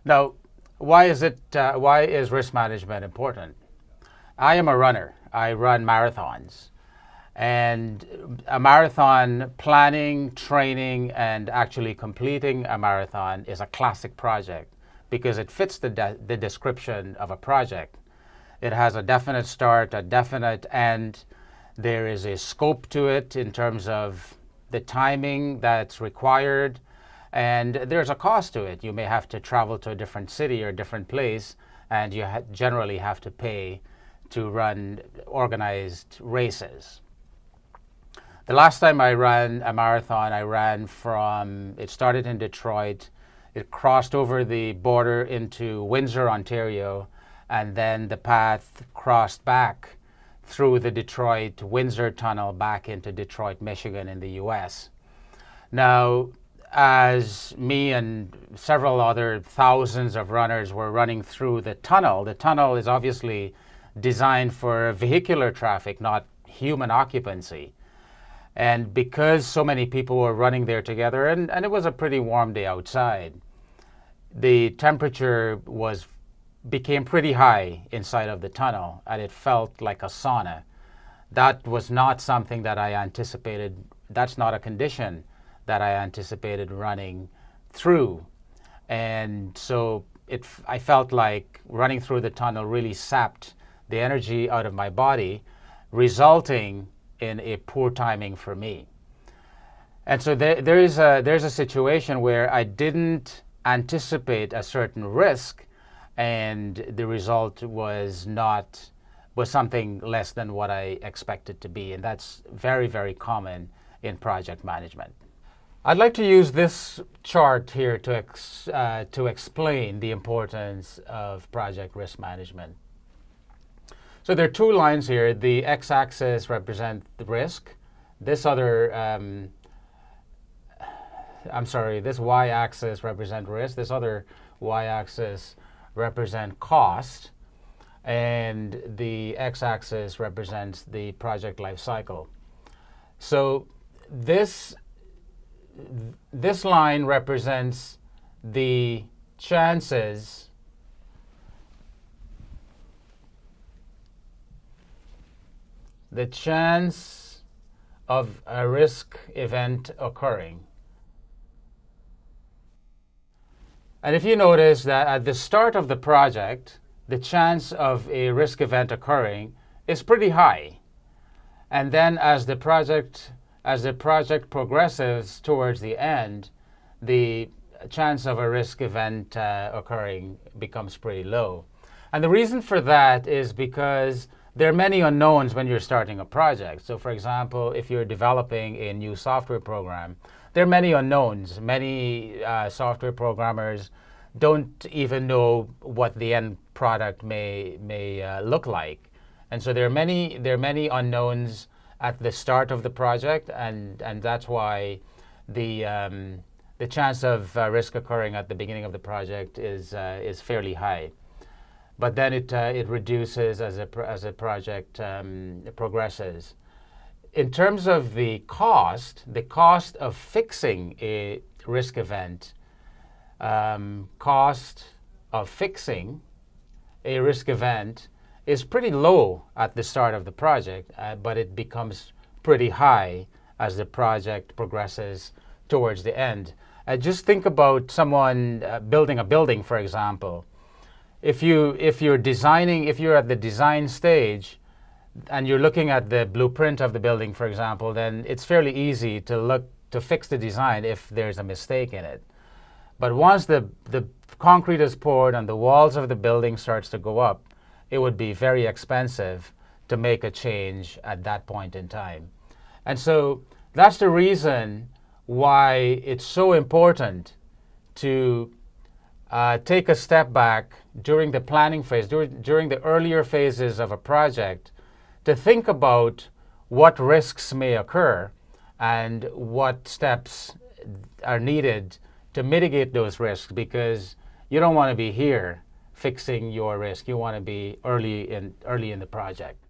Now, why is risk management important? I am a runner. I run marathons. And a marathon planning, training, and actually completing a marathon is a classic project because it fits the description of a project. It has a definite start, a definite end. There is a scope to it in terms of the timing that's required, and there's a cost to it. You may have to travel to a different city or a different place, and you generally have to pay to run organized races. The last time I ran a marathon, it started in Detroit, it crossed over the border into Windsor, Ontario, and then the path crossed back through the Detroit-Windsor tunnel back into Detroit, Michigan in the US. Now, as me and several other thousands of runners were running through the tunnel is obviously designed for vehicular traffic, not human occupancy. And because so many people were running there together, and it was a pretty warm day outside, the temperature became pretty high inside of the tunnel, and it felt like a sauna. That was not something that I anticipated. That's not a condition that I anticipated running through. And so I felt like running through the tunnel really sapped the energy out of my body, resulting in a poor timing for me. And so there's a situation where I didn't anticipate a certain risk, and the result was something less than what I expected to be. And that's very, very common in project management. I'd like to use this chart here to explain the importance of project risk management. So there are two lines here. The x-axis represents the risk. This y-axis represents risk. This other y-axis represents cost. And the x-axis represents the project life cycle. So this line represents the chances of a risk event occurring. And if you notice that at the start of the project, the chance of a risk event occurring is pretty high. And then as the project progresses towards the end, the chance of a risk event occurring becomes pretty low. And the reason for that is because there are many unknowns when you're starting a project. So for example, if you're developing a new software program, there are many unknowns. Many software programmers don't even know what the end product may look like. And so there are many unknowns at the start of the project, and that's why the chance of risk occurring at the beginning of the project is fairly high. But then it reduces as a project progresses. In terms of the cost of fixing a risk event, is pretty low at the start of the project, but it becomes pretty high as the project progresses towards the end. Just think about someone building a building, for example. If you're at the design stage and you're looking at the blueprint of the building, for example, then it's fairly easy to fix the design if there's a mistake in it. But once the concrete is poured and the walls of the building starts to go up, it would be very expensive to make a change at that point in time. And so that's the reason why it's so important to take a step back during the planning phase, during the earlier phases of a project, to think about what risks may occur and what steps are needed to mitigate those risks, because you don't want to be here fixing your risk. You want to be early in the project.